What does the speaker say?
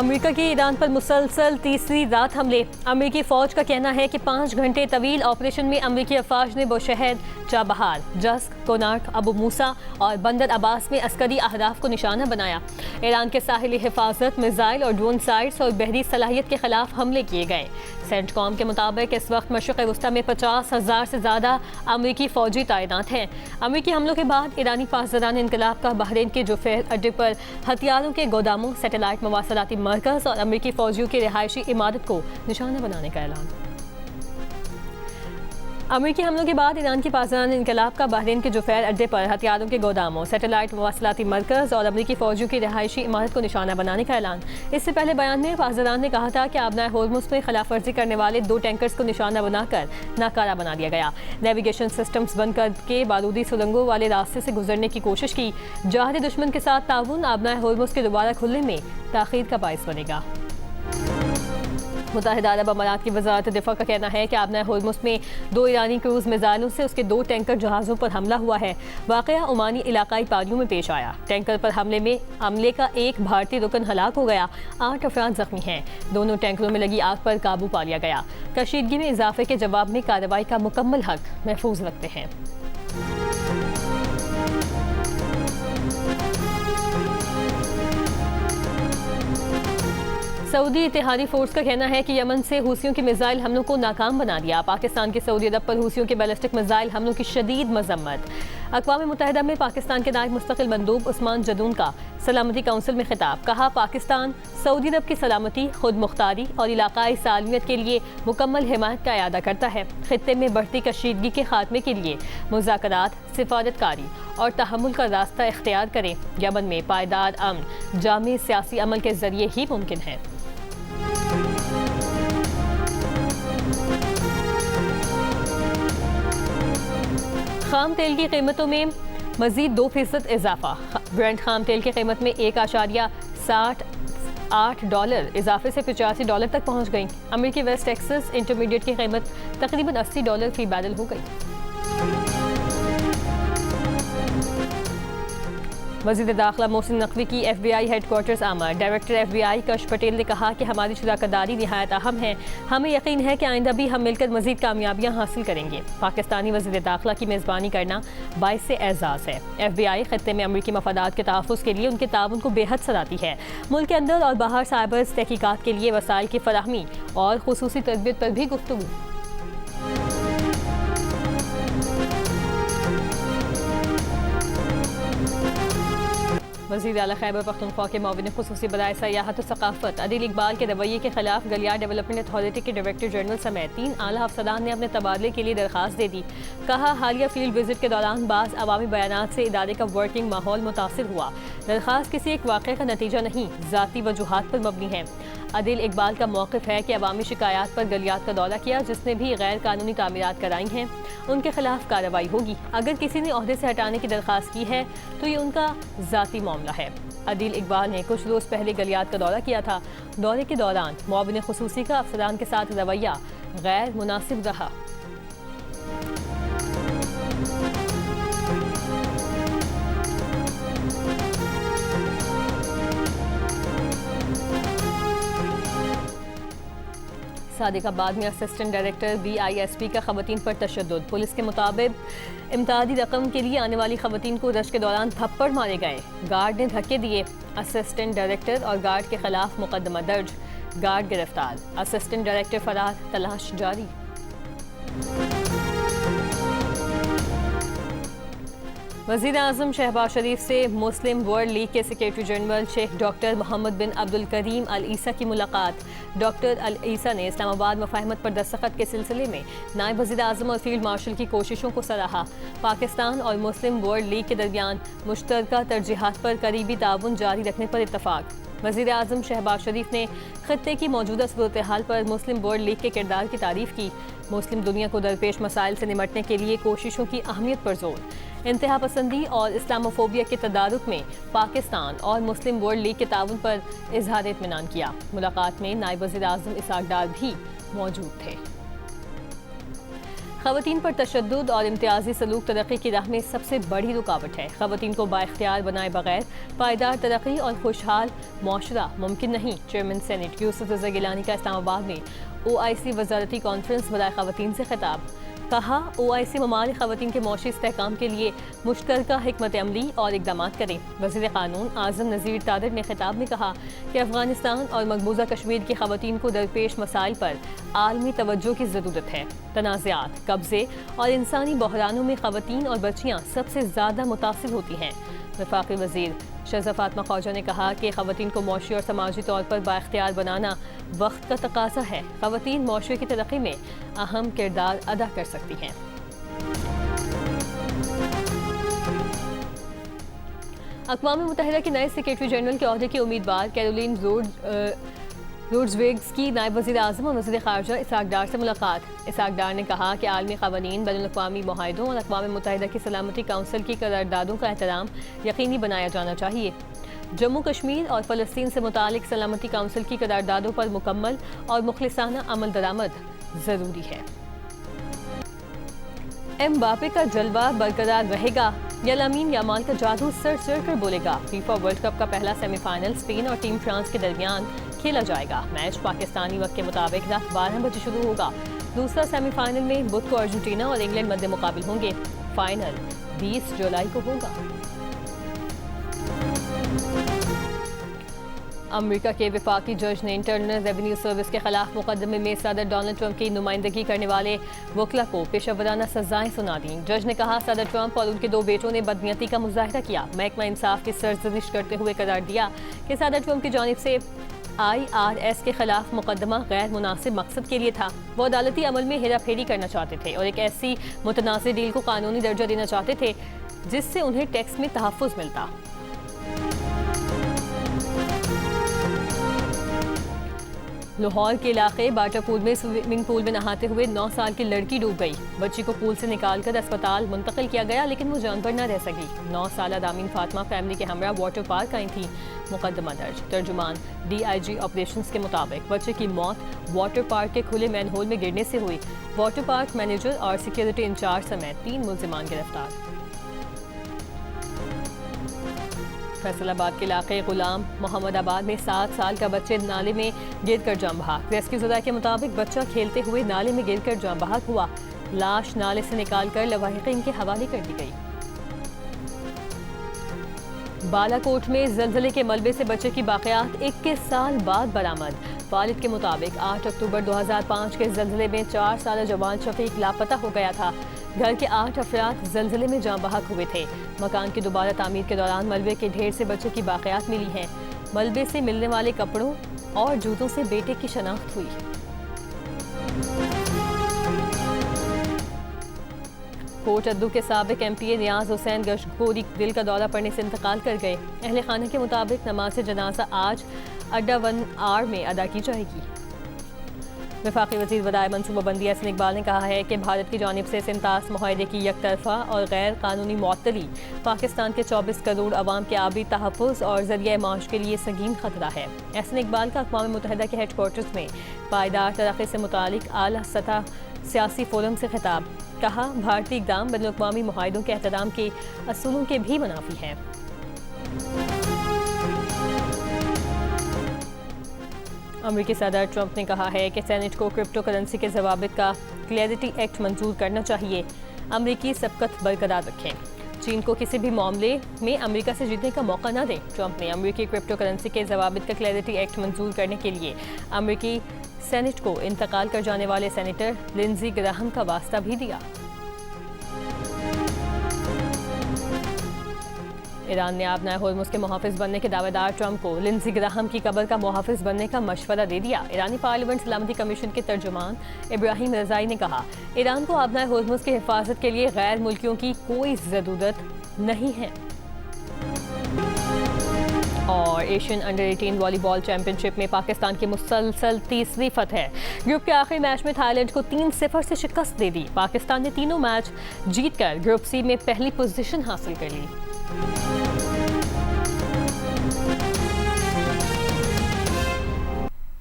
امریکہ کی ایران پر مسلسل تیسری رات حملے۔ امریکی فوج کا کہنا ہے کہ 5 گھنٹے طویل آپریشن میں امریکی افواج نے بوشہر، چابہار، جسک، کونارک، ابو موسیٰ اور بندر عباس میں عسکری اہداف کو نشانہ بنایا۔ ایران کے ساحلی حفاظت، میزائل اور ڈرون سائٹس اور بحری صلاحیت کے خلاف حملے کیے گئے۔ سینٹ کام کے مطابق اس وقت مشرق وسطیٰ میں 50,000 سے زیادہ امریکی فوجی تعینات ہیں۔ امریکی حملوں کے بعد ایرانی پاسداران انقلاب کا بحرین کے جوفیر اڈے پر ہتھیاروں کے گوداموں، سیٹلائٹ مواصلاتی مرکز اور امریکی فوجیوں کی رہائشی عمارت کو نشانہ بنانے کا اعلان۔ امریکی حملوں کے بعد ایران کی پاسداران انقلاب کا بحرین کے جوفیر اڈے پر ہتھیاروں کے گوداموں، سیٹلائٹ مواصلاتی مرکز اور امریکی فوجیوں کی رہائشی عمارت کو نشانہ بنانے کا اعلان۔ اس سے پہلے بیان میں پاسداران نے کہا تھا کہ آبنائے ہورمز میں خلاف ورزی کرنے والے 2 ٹینکرز کو نشانہ بنا کر ناکارہ بنا دیا گیا۔ نیویگیشن سسٹمز بند کر کے بارودی سرنگوں والے راستے سے گزرنے کی کوشش کی۔ جہاد دشمن کے ساتھ تعاون آبنائے ہورمز کے دوبارہ کھلنے میں تاخیر کا باعث بنے گا۔ متحدہ عرب امارات کی وزارت دفاع کا کہنا ہے کہ آبنائے ہورمز میں 2 ایرانی کروز میزائلوں سے اس کے 2 ٹینکر جہازوں پر حملہ ہوا ہے۔ واقعہ عمانی علاقائی پانیوں میں پیش آیا۔ ٹینکر پر حملے میں عملے کا ایک بھارتی رکن ہلاک ہو گیا، 8 افراد زخمی ہیں۔ دونوں ٹینکروں میں لگی آگ پر قابو پا لیا گیا۔ کشیدگی میں اضافے کے جواب میں کارروائی کا مکمل حق محفوظ رکھتے ہیں۔ سعودی اتحادی فورس کا کہنا ہے کہ یمن سے حوثیوں کے میزائل حملوں کو ناکام بنا دیا۔ پاکستان کے سعودی عرب پر حوثیوں کے بیلسٹک میزائل حملوں کی شدید مذمت۔ اقوام متحدہ میں پاکستان کے نائب مستقل مندوب عثمان جدون کا سلامتی کونسل میں خطاب۔ کہا، پاکستان سعودی عرب کی سلامتی، خود مختاری اور علاقائی سالمیت کے لیے مکمل حمایت کا اعادہ کرتا ہے۔ خطے میں بڑھتی کشیدگی کے خاتمے کے لیے مذاکرات، سفارت کاری اور تحمل کا راستہ اختیار کریں۔ یمن میں پائیدار امن جامع سیاسی عمل کے ذریعے ہی ممکن ہے۔ خام تیل کی قیمتوں میں مزید 2% اضافہ۔ برنٹ خام تیل کی قیمت میں $1.68 اضافے سے $85 تک پہنچ گئی۔ امریکی ویسٹ ٹیکسس انٹرمیڈیٹ کی قیمت تقریباً $80 فی بیرل ہو گئی۔ وزیر داخلہ محسن نقوی کی ایف بی آئی ہیڈ کوارٹرز آمد۔ Director F B I Kash Patel نے کہا کہ ہماری شراکت داری نہایت اہم ہے۔ ہمیں یقین ہے کہ آئندہ بھی ہم مل کر مزید کامیابیاں حاصل کریں گے۔ پاکستانی وزیر داخلہ کی میزبانی کرنا باعث اعزاز ہے۔ ایف بی آئی خطے میں امریکی مفادات کے تحفظ کے لیے ان کے تعاون کو بے حد سراہتی ہے۔ ملک کے اندر اور باہر سائبر تحقیقات کے لیے وسائل کی فراہمی اور خصوصی تربیت پر بھی گفتگو۔ وزیر اعلیٰ خیبر پختونخوا کے معاون خصوصی برائے سیاحت و ثقافت عادل اقبال کے رویے کے خلاف گلیار ڈیولپمنٹ اتھارٹی کے ڈائریکٹر جنرل سمیت 3 اعلیٰ افسران نے اپنے تبادلے کے لیے درخواست دے دی۔ کہا، حالیہ فیلڈ وزٹ کے دوران بعض عوامی بیانات سے ادارے کا ورکنگ ماحول متاثر ہوا۔ درخواست کسی ایک واقعے کا نتیجہ نہیں، ذاتی وجوہات پر مبنی ہے۔ عادل اقبال کا موقف ہے کہ عوامی شکایات پر گلیات کا دورہ کیا، جس نے بھی غیر قانونی تعمیرات کرائی ہیں، ان کے خلاف کارروائی ہوگی۔ اگر کسی نے عہدے سے ہٹانے کی درخواست کی ہے تو یہ ان کا ذاتی معاملہ ہے۔ عادل اقبال نے کچھ روز پہلے گلیات کا دورہ کیا تھا۔ دورے کے دوران معاون خصوصی کا افسران کے ساتھ رویہ غیر مناسب رہا۔ صادق آباد میں assistant director B I S P کا خواتین پر تشدد۔ پولیس کے مطابق امدادی رقم کے لیے آنے والی خواتین کو رش کے دوران تھپڑ مارے گئے، گارڈ نے دھکے دیے۔ اسسٹنٹ ڈائریکٹر اور گارڈ کے خلاف مقدمہ درج، گارڈ گرفتار۔ اسسٹنٹ ڈائریکٹر فرار، تلاش جاری۔ وزیر اعظم شہباز شریف سے مسلم ورلڈ لیگ کے سیکریٹری جنرل شیخ ڈاکٹر محمد بن عبدالکریم العیسیٰ کی ملاقات۔ ڈاکٹر العیسیٰ نے اسلام آباد مفاہمت پر دستخط کے سلسلے میں نائب وزیر اعظم اور فیلڈ مارشل کی کوششوں کو سراہا۔ پاکستان اور مسلم ورلڈ لیگ کے درمیان مشترکہ ترجیحات پر قریبی تعاون جاری رکھنے پر اتفاق۔ وزیر اعظم شہباز شریف نے خطے کی موجودہ صورتحال پر مسلم ورلڈ لیگ کے کردار کی تعریف کی۔ مسلم دنیا کو درپیش مسائل سے نمٹنے کے لیے کوششوں کی اہمیت پر زور۔ انتہا پسندی اور اسلاموفوبیا کے تدارک میں پاکستان اور مسلم ورلڈ لیگ کے تعاون پر اظہار اطمینان کیا۔ ملاقات میں نائب وزیر اعظم اسحاق ڈار بھی موجود تھے۔ خواتین پر تشدد اور امتیازی سلوک ترقی کی راہ میں سب سے بڑی رکاوٹ ہے۔ خواتین کو بااختیار بنائے بغیر پائیدار ترقی اور خوشحال معاشرہ ممکن نہیں۔ چیئرمین سینٹ یوسف رضا گیلانی کا اسلام آباد میں OIC وزارتی کانفرنس برائے خواتین سے خطاب۔ کہا OIC ممالک خواتین کے معاشی استحکام کے لیے مشترکہ حکمت عملی اور اقدامات کریں۔ وزیر قانون اعظم نذیر تادر نے خطاب میں کہا کہ افغانستان اور مقبوضہ کشمیر کی خواتین کو درپیش مسائل پر عالمی توجہ کی ضرورت ہے۔ تنازعات، قبضے اور انسانی بحرانوں میں خواتین اور بچیاں سب سے زیادہ متاثر ہوتی ہیں۔ وفاقی وزیر شہزہ فاطمہ خواجہ نے کہا کہ خواتین کو معاشی اور سماجی طور پر بااختیار بنانا وقت کا تقاضا ہے۔ خواتین معاشرے کی ترقی میں اہم کردار ادا کر سکتی ہیں۔ اقوام متحدہ کے نئے سیکریٹری جنرل کے عہدے کی امیدوار کیرولین روڈزویگز کی نائب وزیر اعظم اور وزیر خارجہ اسحاق ڈار سے ملاقات۔ اسحاق ڈار نے کہا کہ عالمی قوانین، بین الاقوامی معاہدوں اور اقوام متحدہ کی سلامتی کونسل کی قراردادوں کا احترام یقینی بنایا جانا چاہیے۔ جموں کشمیر اور فلسطین سے متعلق سلامتی کونسل کی قراردادوں پر مکمل اور مخلصانہ عمل درآمد ضروری ہے۔ امباپے کا جلوہ برقرار رہے گا یا لامین یامال کا جادو سر کر بولے گا؟ فیفا ورلڈ کپ کا پہلا سیمی فائنل اسپین اور ٹیم فرانس کے درمیان کھیلا جائے گا۔ میچ پاکستانی وقت کے مطابق رات 12 بجے شروع ہوگا۔ دوسرا سیمی فائنل میں بدھ کو ارجنٹینا اور انگلینڈ مد مقابل ہوں گے۔ فائنل 20 جولائی کو ہوگا۔ امریکہ کے وفاقی جج نے انٹرنل ریونیو سروس کے خلاف مقدمے میں صدر ڈونلڈ ٹرمپ کی نمائندگی کرنے والے وکلا کو پیشہ ورانہ سزائیں سنا دیں۔ جج نے کہا صدر ٹرمپ اور ان کے 2 بیٹوں نے بدنیتی کا مظاہرہ کیا۔ محکمہ انصاف کی سرزنش کرتے ہوئے قرار دیا کہ صدر ٹرمپ کی جانب سے IRS کے خلاف مقدمہ غیر مناسب مقصد کے لیے تھا۔ وہ عدالتی عمل میں ہیرا پھیری کرنا چاہتے تھے اور ایک ایسی متنازع ڈیل کو قانونی درجہ دینا چاہتے تھے جس سے انہیں ٹیکس میں تحفظ ملتا۔ لاہور کے علاقے باٹا پول میں سوئمنگ پول میں نہاتے ہوئے 9 سال کی لڑکی ڈوب گئی۔ بچی کو پول سے نکال کر اسپتال منتقل کیا گیا لیکن وہ جان پر نہ رہ سکی۔ 9 سالہ دامین فاطمہ فیملی کے ہمراہ واٹر پارک آئی تھی۔ مقدمہ درج۔ ترجمان DIG آپریشنز کے مطابق بچے کی موت واٹر پارک کے کھلے مین ہول میں گرنے سے ہوئی۔ واٹر پارک مینیجر اور سیکیورٹی انچارج سمیت 3 ملزمان گرفتار۔ فیصل آباد کے علاقے غلام محمد آباد میں 7 سال کا بچے نالے میں گر کر جاں بحق۔ ریسکیو ذرائع کے مطابق بچہ کھیلتے ہوئے نالے میں گر کر جاں بحق ہوا۔ لاش نالے سے نکال کر لواحقین کے حوالے کر دی گئی۔ بالا کوٹ میں زلزلے کے ملبے سے بچے کی باقیات 21 سال بعد برآمد۔ والد کے مطابق 8 اکتوبر 2005 کے زلزلے میں 4 سالہ جوان شفیق لاپتہ ہو گیا تھا۔ گھر کے 8 افراد زلزلے میں جاں بحق ہوئے تھے۔ مکان کی دوبارہ تعمیر کے دوران ملبے کے ڈھیر سے بچے کی باقیات ملی ہیں۔ ملبے سے ملنے والے کپڑوں اور جوتوں سے بیٹے کی شناخت ہوئی۔ کوٹ ادو کے سابق MPA نیاز حسین گشگوری دل کا دورہ پڑنے سے انتقال کر گئے۔ اہل خانہ کے مطابق نماز جنازہ آج اڈا 1R میں ادا کی جائے گی۔ وفاقی وزیر برائے منصوبہ بندی حسن اقبال نے کہا ہے کہ بھارت کی جانب سے سنتاس معاہدے کی یک طرفہ اور غیر قانونی معطلی پاکستان کے 24 کروڑ عوام کے آبی تحفظ اور ذریعہ معاش کے لیے سنگین خطرہ ہے۔ حسن اقبال کا اقوام متحدہ کے ہیڈ کوارٹرز میں پائیدار ترقی سے متعلق اعلیٰ سطح سیاسی فورم سے خطاب۔ کہا بھارتی اقدام بین الاقوامی معاہدوں کے احترام کے اصولوں کے بھی منافی ہیں۔ امریکی صدر ٹرمپ نے کہا ہے کہ سینٹ کو کرپٹو کرنسی کے ضوابط کا کلیئرٹی ایکٹ منظور کرنا چاہیے۔ امریکی سبقت برقرار رکھیں۔ چین کو کسی بھی معاملے میں امریکہ سے جیتنے کا موقع نہ دیں۔ ٹرمپ نے امریکی کرپٹو کرنسی کے ضوابط کا کلیئرٹی ایکٹ منظور کرنے کے لیے امریکی سینٹ کو انتقال کر جانے والے سینیٹر لنزی گراہم کا واسطہ بھی دیا۔ ایران نے آبنائے ہرمز کے محافظ بننے کے دعوے دار ٹرمپ کو لنزی گراہم کی قبر کا محافظ بننے کا مشورہ دے دیا۔ ایرانی پارلیمنٹ سلامتی کمیشن کے ترجمان ابراہیم رضائی نے کہا ایران کو آبنائے ہرمز کی حفاظت کے لیے غیر ملکیوں کی کوئی ضرورت نہیں ہے۔ اور ایشین انڈر 18 والی بال چیمپئن شپ میں پاکستان کی مسلسل تیسری فتح۔ گروپ کے آخری میچ میں تھائی لینڈ کو 3-0 سے شکست دے دی۔ پاکستان نے تینوں میچ جیت کر گروپ C میں پہلی پوزیشن حاصل کر لی۔